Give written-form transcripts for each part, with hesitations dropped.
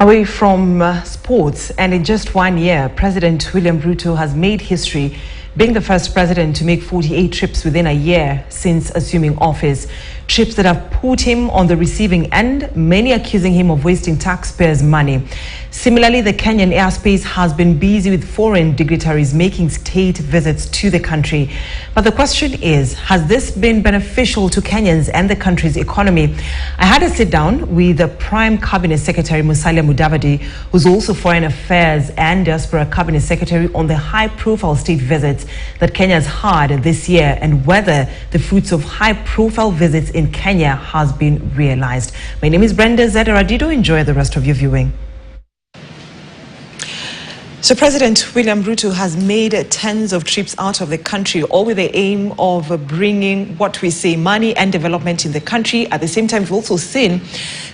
Away from sports, and in just 1 year, President William Ruto has made history, being the first president to make 48 trips within a year since assuming office. Trips that have put him on the receiving end, many accusing him of wasting taxpayers' money. Similarly, the Kenyan airspace has been busy with foreign dignitaries making state visits to the country. But the question is, has this been beneficial to Kenyans and the country's economy? I had a sit down with the Prime Cabinet Secretary Musalia Mudavadi, who's also Foreign Affairs and Diaspora Cabinet Secretary, on the high-profile state visits that Kenya has had this year and whether the fruits of high-profile visits in Kenya has been realized. My name is Brenda Zedaradido. Enjoy the rest of your viewing. So President William Ruto has made tens of trips out of the country, all with the aim of bringing what we say money and development in the country. At the same time, we've also seen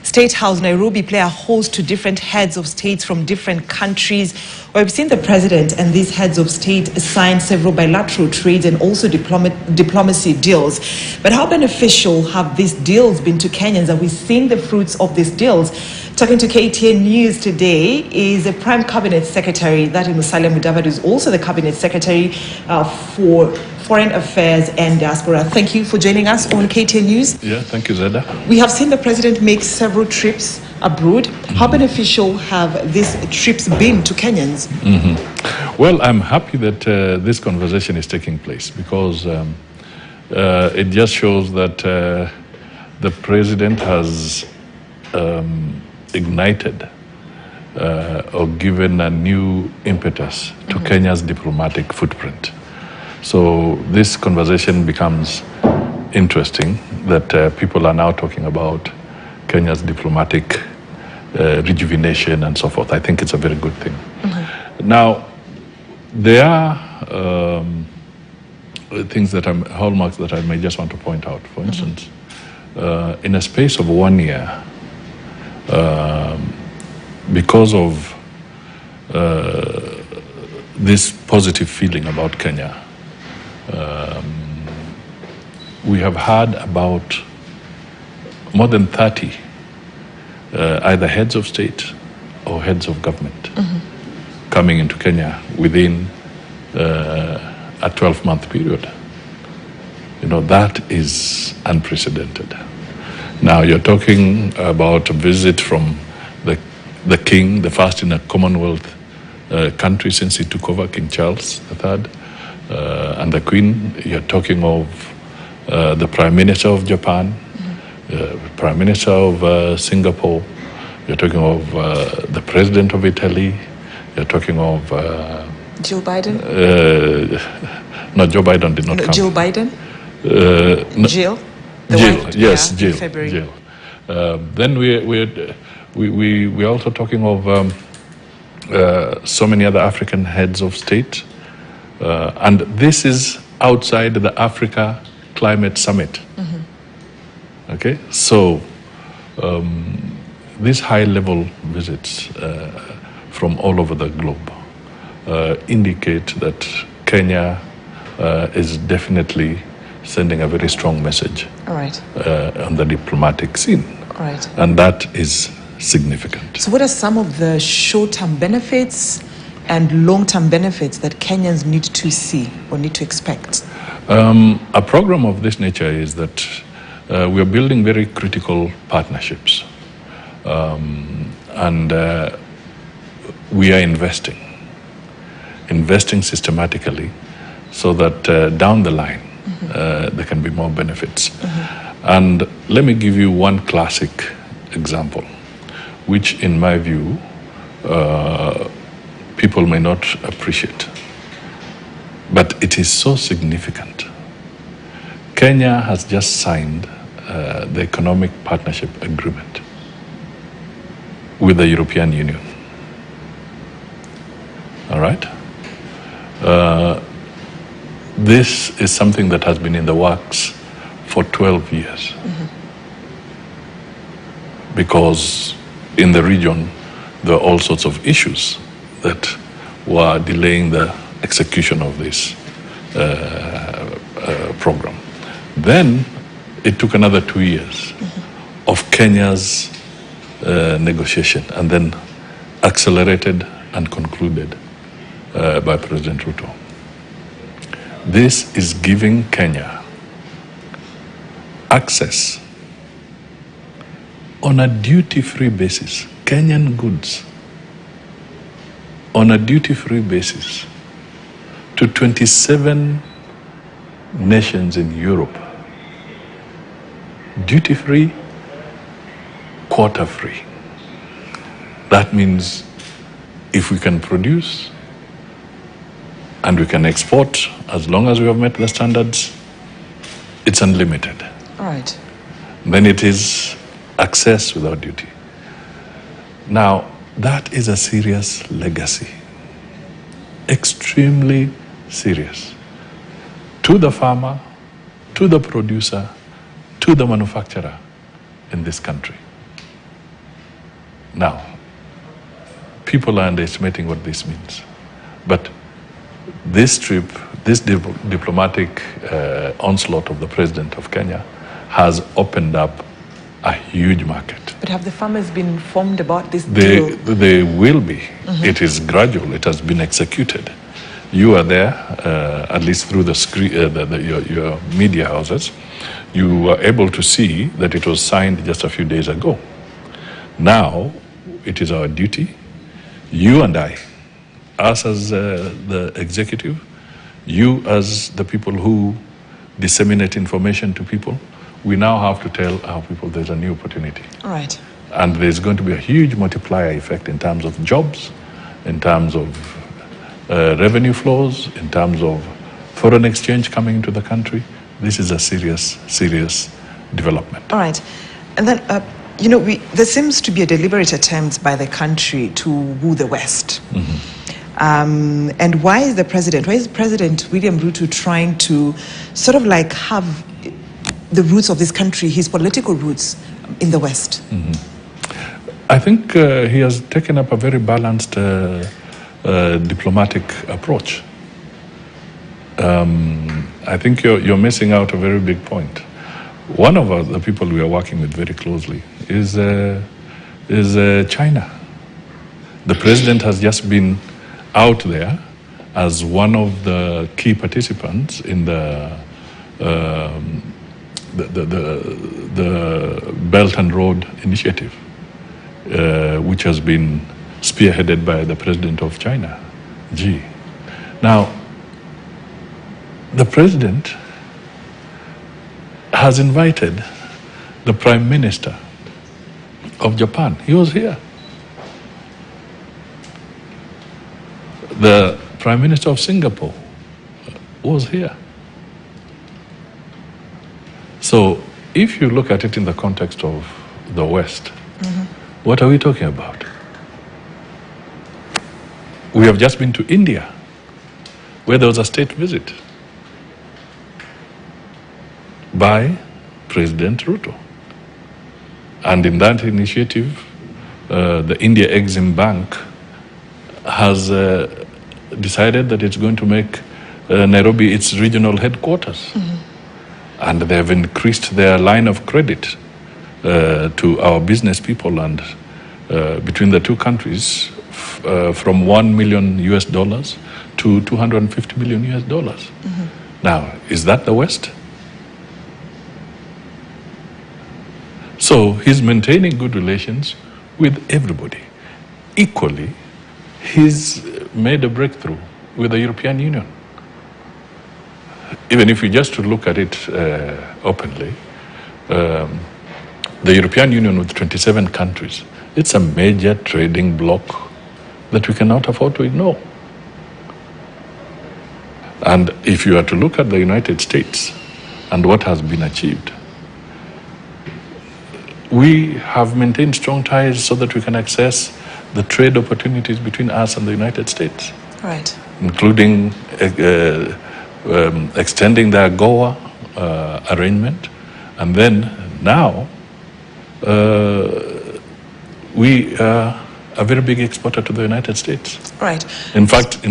State House Nairobi play a host to different heads of states from different countries. We've seen the president and these heads of state sign several bilateral trades and also diplomacy deals. But how beneficial have these deals been to Kenyans? Are we seeing the fruits of these deals? Talking to KTN News today is the Prime Cabinet Secretary, that is Musalia Mudavadi, who is also the Cabinet Secretary for Foreign Affairs and Diaspora. Thank you for joining us on KTN News. Yeah, thank you, Zeda. We have seen the president make several trips abroad. How beneficial have these trips been to Kenyans? Well, I'm happy that this conversation is taking place because it just shows that the president has ignited or given a new impetus to Kenya's diplomatic footprint. So this conversation becomes interesting that people are now talking about Kenya's diplomatic rejuvenation and so forth. I think it's a very good thing. Now, there are things that hallmarks that I may just want to point out. For instance, in a space of 1 year, because of this positive feeling about Kenya, we have had about more than 30 either heads of state or heads of government coming into Kenya within a 12-month period. You know, that is unprecedented. Now, you're talking about a visit from the king, the first in a Commonwealth country since he took over, King Charles III, and the Queen. You're talking of the Prime Minister of Japan, Prime Minister of Singapore. You're talking of the President of Italy. You're talking of Joe Biden? No, Joe Biden did not come. Joe Biden? No. Jill? Jill, yes, yeah, Jill. Jill. Then we're also talking of so many other African heads of state, and this is outside the Africa Climate Summit. Okay, so these high-level visits from all over the globe indicate that Kenya is definitely sending a very strong message on the diplomatic scene. And that is significant. So what are some of the short-term benefits and long-term benefits that Kenyans need to see or need to expect? A program of this nature is that we are building very critical partnerships. And we are investing systematically so that down the line, there can be more benefits. And let me give you one classic example, which in my view, people may not appreciate, but it is so significant. Kenya has just signed the Economic Partnership Agreement with the European Union. All right? This is something that has been in the works for 12 years. Because in the region, there are all sorts of issues that were delaying the execution of this program. Then it took another 2 years of Kenya's negotiation, and then accelerated and concluded by President Ruto. This is giving Kenya access on a duty-free basis, Kenyan goods, on a duty-free basis, to 27 nations in Europe. Duty-free, quota-free. That means if we can produce and we can export, as long as we have met the standards, it's unlimited. All right. Then it is access without duty. Now, that is a serious legacy, extremely serious, to the farmer, to the producer, to the manufacturer in this country. Now, people are underestimating what this means. But this trip, this diplomatic onslaught of the President of Kenya has opened up a huge market. But have the farmers been informed about this deal? They will be. It is gradual. It has been executed. You are there, at least through the screen, your media houses. You were able to see that it was signed just a few days ago. Now, it is our duty, you and I, us as the executive, you as the people who disseminate information to people, we now have to tell our people there's a new opportunity. All right. And there's going to be a huge multiplier effect in terms of jobs, in terms of revenue flows, in terms of foreign exchange coming into the country. This is a serious, serious development. All right. And then, you know, there seems to be a deliberate attempt by the country to woo the West. And why is President William Ruto trying to sort of like have the roots of this country, his political roots, in the West? I think he has taken up a very balanced diplomatic approach. I think you're missing out a very big point. One of the people we are working with very closely is China. The president has just been out there as one of the key participants in the Belt and Road Initiative, which has been spearheaded by the president of China, Xi. Now, the president has invited the Prime Minister of Japan. He was here. The Prime Minister of Singapore was here. So if you look at it in the context of the West, what are we talking about? We have just been to India, where there was a state visit by President Ruto. And in that initiative, the India Exim Bank has decided that it's going to make Nairobi its regional headquarters. And they have increased their line of credit to our business people, and between the two countries from $1 million US to $250 million US. Now, is that the West? So he's maintaining good relations with everybody. Equally, he's made a breakthrough with the European Union. Even if you just to look at it openly, the European Union with 27 countries, it's a major trading bloc that we cannot afford to ignore. And if you are to look at the United States and what has been achieved, we have maintained strong ties so that we can access the trade opportunities between us and the United States. Right. Including extending the AGOA arrangement. And then now, we are a very big exporter to the United States. Right. In fact,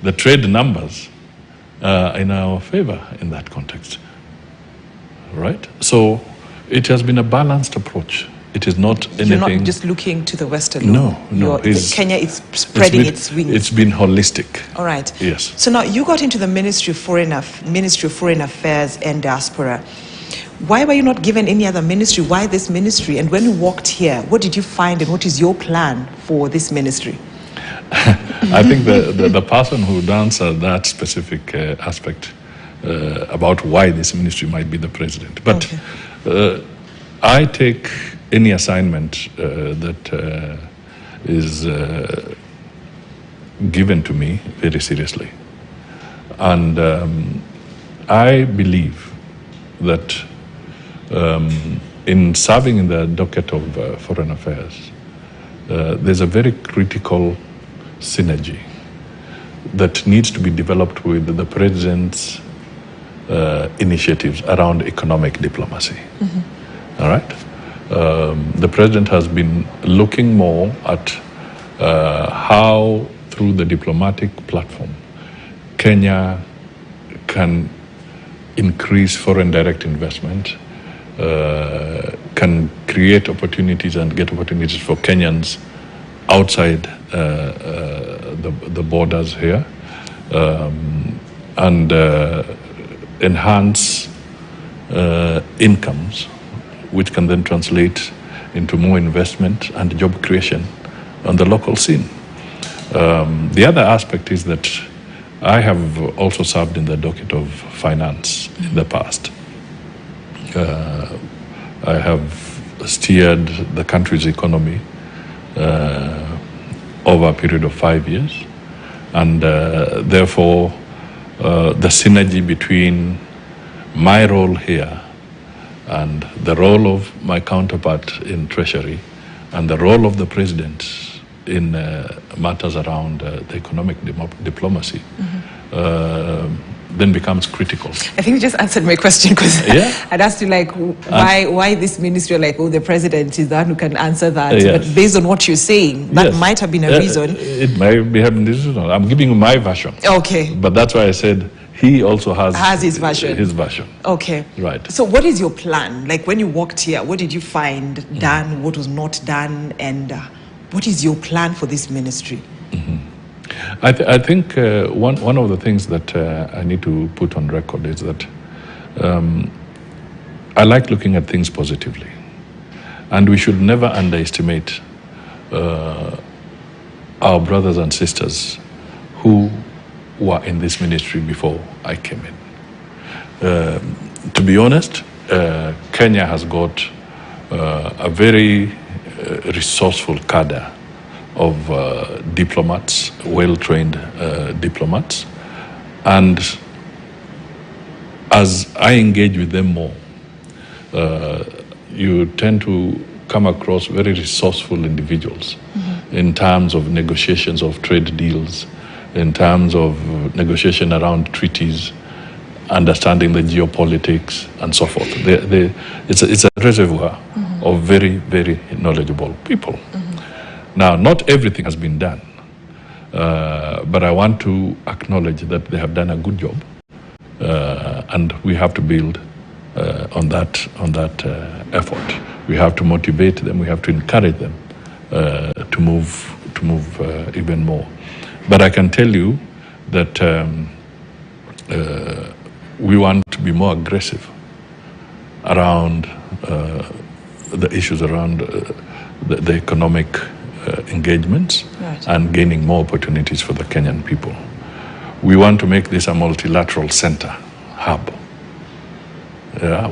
the trade numbers are in our favor in that context. Right? So it has been a balanced approach It is not anything. You're not just looking to the West alone. No. Kenya is spreading its wings. It's been holistic. All right. Yes. So now you got into the Ministry of Foreign Affairs and Diaspora. Why were you not given any other ministry? Why this ministry? And when you walked here, what did you find and what is your plan for this ministry? I think the person who would answer that specific aspect about why this ministry might be the president. But I take any assignment that is given to me very seriously. And I believe that in serving in the docket of foreign affairs, there's a very critical synergy that needs to be developed with the president's initiatives around economic diplomacy. All right? The president has been looking more at how, through the diplomatic platform, Kenya can increase foreign direct investment, can create opportunities and get opportunities for Kenyans outside the borders here, and enhance incomes, which can then translate into more investment and job creation on the local scene. The other aspect is that I have also served in the docket of finance in the past. I have steered the country's economy over a period of 5 years, and therefore the synergy between my role here and the role of my counterpart in Treasury and the role of the President in matters around the economic diplomacy then becomes critical. I think you just answered my question, because I'd asked you, like, why this ministry? Like, the president is the one who can answer that. But based on what you're saying, that might have been a reason. It might be having this reason. I'm giving you my version. Okay. But that's why I said he also has his version. His version. Okay. Right. So what is your plan? Like, when you walked here, what did you find done, what was not done, and what is your plan for this ministry? I think one of the things that I need to put on record is that I like looking at things positively, and we should never underestimate our brothers and sisters who were in this ministry before I came in. To be honest, Kenya has got a very resourceful cadre of diplomats, well-trained diplomats, and as I engage with them more, you tend to come across very resourceful individuals in terms of negotiations of trade deals, in terms of negotiation around treaties, understanding the geopolitics, and so forth. It's a reservoir of very, very knowledgeable people. Now, not everything has been done, but I want to acknowledge that they have done a good job, and we have to build on that effort. We have to motivate them. We have to encourage them to move even more. But I can tell you that we want to be more aggressive around the issues around the economic engagements and gaining more opportunities for the Kenyan people. We want to make this a multilateral center hub.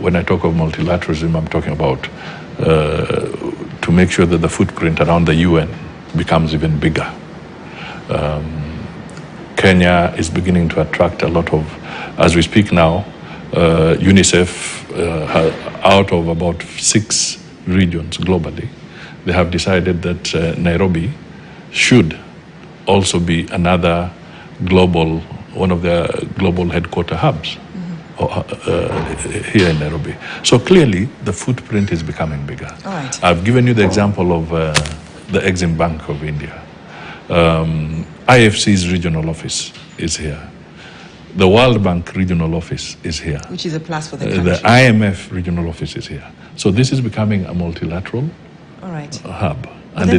When I talk of multilateralism, I'm talking about to make sure that the footprint around the UN becomes even bigger. Kenya is beginning to attract a lot of, as we speak now, UNICEF, out of about 6 regions globally, they have decided that Nairobi should also be another global, one of their global headquarter hubs here in Nairobi. So clearly, the footprint is becoming bigger. All right. I've given you the example of the Exim Bank of India. IFC's regional office is here. The World Bank regional office is here. Which is a plus for the country. The IMF regional office is here. So this is becoming a multilateral right. hub. And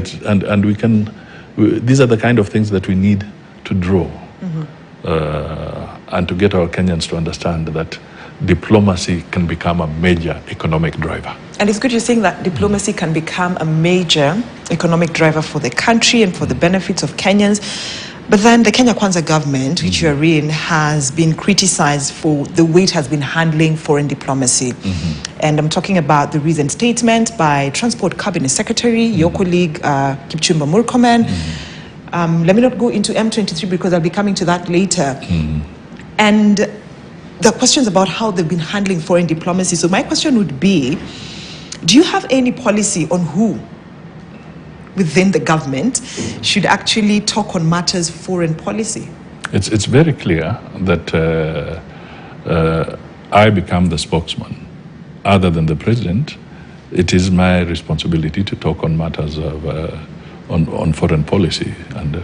these are the kind of things that we need to draw and to get our Kenyans to understand that diplomacy can become a major economic driver. And it's good you're saying that diplomacy can become a major economic driver for the country and for the benefits of Kenyans. But then the Kenya Kwanza government, which you're in, has been criticized for the way it has been handling foreign diplomacy. And I'm talking about the recent statement by Transport Cabinet Secretary, your colleague Kipchumba Murkomen. Let me not go into M23 because I'll be coming to that later. And the questions about how they've been handling foreign diplomacy. So my question would be, do you have any policy on who within the government should actually talk on matters foreign policy? It's very clear that I become the spokesman. Other than the president, it is my responsibility to talk on matters of on foreign policy, and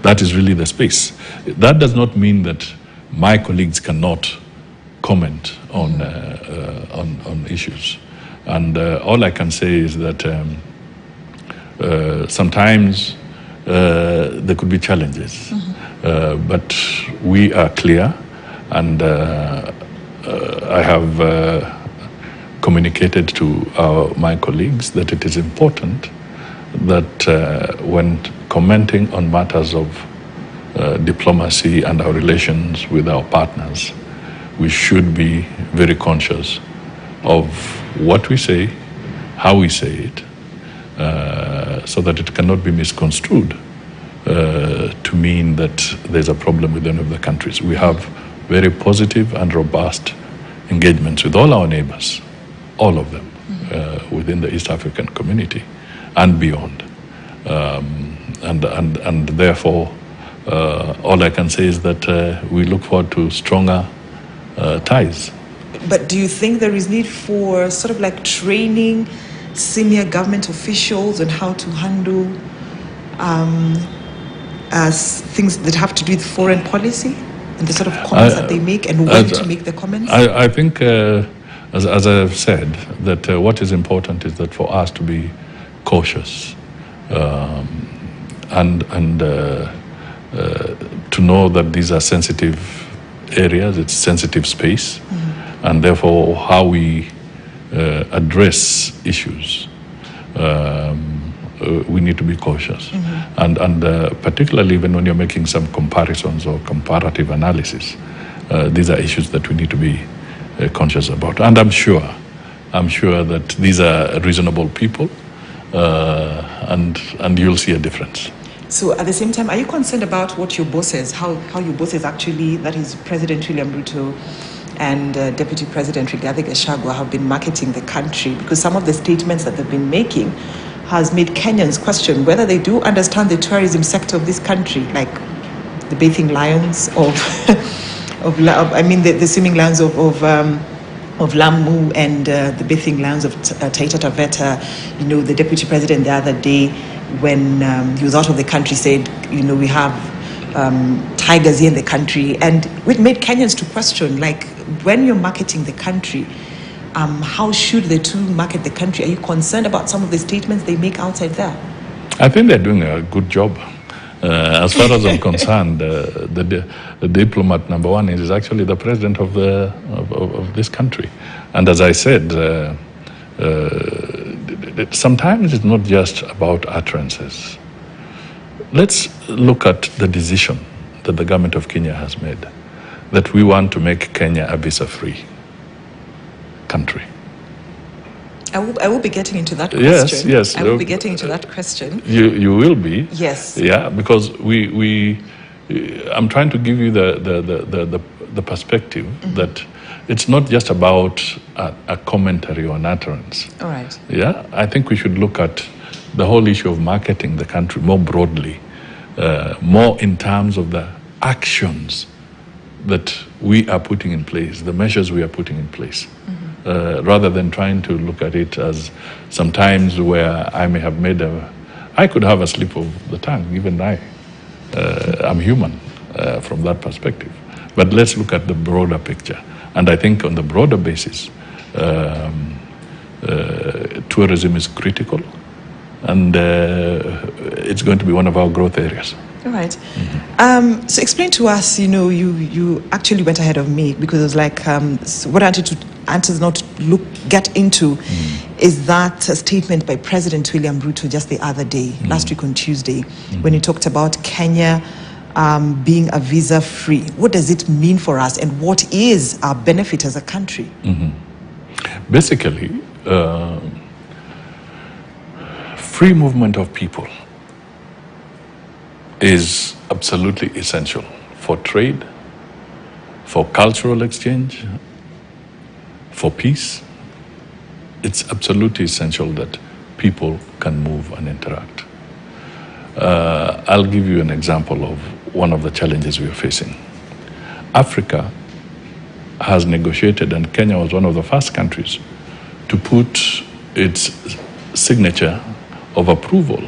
that is really the space. That does not mean that my colleagues cannot comment on issues, and all I can say is that sometimes there could be challenges, but we are clear, and I have communicated to my colleagues that it is important that when commenting on matters of diplomacy and our relations with our partners, we should be very conscious of what we say, how we say it, so that it cannot be misconstrued to mean that there's a problem with any of the countries. We have very positive and robust engagements with all our neighbors, all of them, within the East African community and beyond. And therefore, all I can say is that we look forward to stronger ties. But do you think there is need for sort of like training senior government officials on how to handle things that have to do with foreign policy and the sort of comments that they make and when to make the comments? I think, as I have said, that what is important is that for us to be cautious and to know that these are sensitive areas, it's sensitive space, and therefore how we address issues, we need to be cautious. And particularly when you're making some comparisons or comparative analysis, these are issues that we need to be conscious about. And I'm sure that these are reasonable people, and you'll see a difference. So at the same time, are you concerned about what your bosses, how your bosses actually, that is President William Ruto and Deputy President Rigathi Gachagua, have been marketing the country? Because some of the statements that they've been making has made Kenyans question whether they do understand the tourism sector of this country, like the bathing lions the swimming lions of Lamu and the bathing lions of Taita Taveta. You know, the Deputy President the other day, when he was out of the country, said, you know, we have tigers here in the country, and it made Kenyans to question, like, when you're marketing the country, how should the two market the country? Are you concerned about some of the statements they make outside there? I think they're doing a good job. As far as I'm concerned, the diplomat number one is actually the president of this country. And as I said, sometimes it's not just about utterances. Let's look at the decision that the government of Kenya has made, that we want to make Kenya a visa-free country. I will be getting into that question. Yes. I will be getting into that question. You will be. Yes. Yeah, because I'm trying to give you the perspective that it's not just about a commentary or an utterance. All right. Yeah, I think we should look at the whole issue of marketing the country more broadly, more in terms of the actions that we are putting in place, the measures we are putting in place. Rather than trying to look at it as sometimes where I may have I could have a slip of the tongue, even I'm human from that perspective. But let's look at the broader picture. And I think on the broader basis, tourism is critical and it's going to be one of our growth areas. All right. So explain to us, you actually went ahead of me, because it was like, so what I wanted to answer, not get into, is that statement by President William Ruto just the other day, last week on Tuesday, when he talked about Kenya being a visa-free. What does it mean for us, and what is our benefit as a country? Basically, free movement of people is absolutely essential for trade, for cultural exchange, for peace. It's absolutely essential that people can move and interact. I'll give you an example of one of the challenges we are facing. Africa has negotiated, and Kenya was one of the first countries to put its signature of approval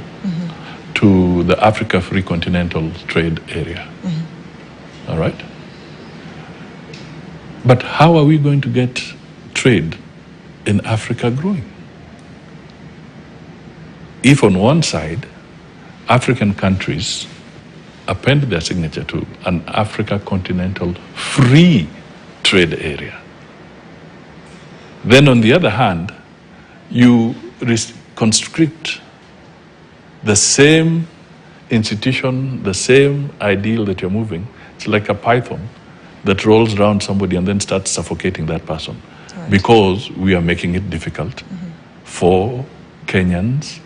to the Africa Free Continental Trade Area. All right? But how are we going to get trade in Africa growing? If on one side, African countries append their signature to an Africa Continental Free Trade Area, then on the other hand, you constrict the same institution, the same ideal that you're moving. It's like a python that rolls around somebody and then starts suffocating that person. Right. Because we are making it difficult for Kenyans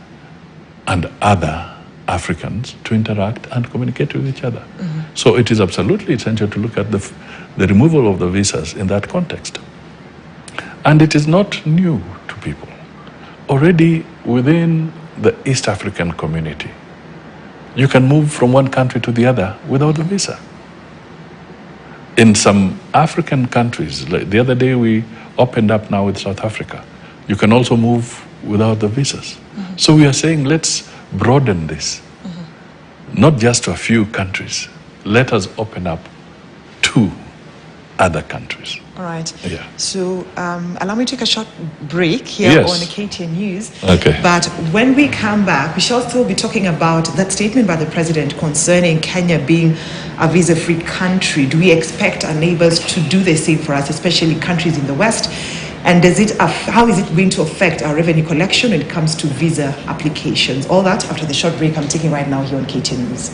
and other Africans to interact and communicate with each other. So it is absolutely essential to look at the removal of the visas in that context. And it is not new to people. Already within the East African community, you can move from one country to the other without a visa. In some African countries, like the other day we opened up now with South Africa, you can also move without the visas. So we are saying, let's broaden this, not just to a few countries. Let us open up to other countries. All right. Yeah. So allow me to take a short break here on the KTN News. Okay. But when we come back, we shall still be talking about that statement by the president concerning Kenya being a visa-free country. Do we expect our neighbors to do the same for us, especially countries in the West? And how is it going to affect our revenue collection when it comes to visa applications? All that after the short break I'm taking right now here on KTN News.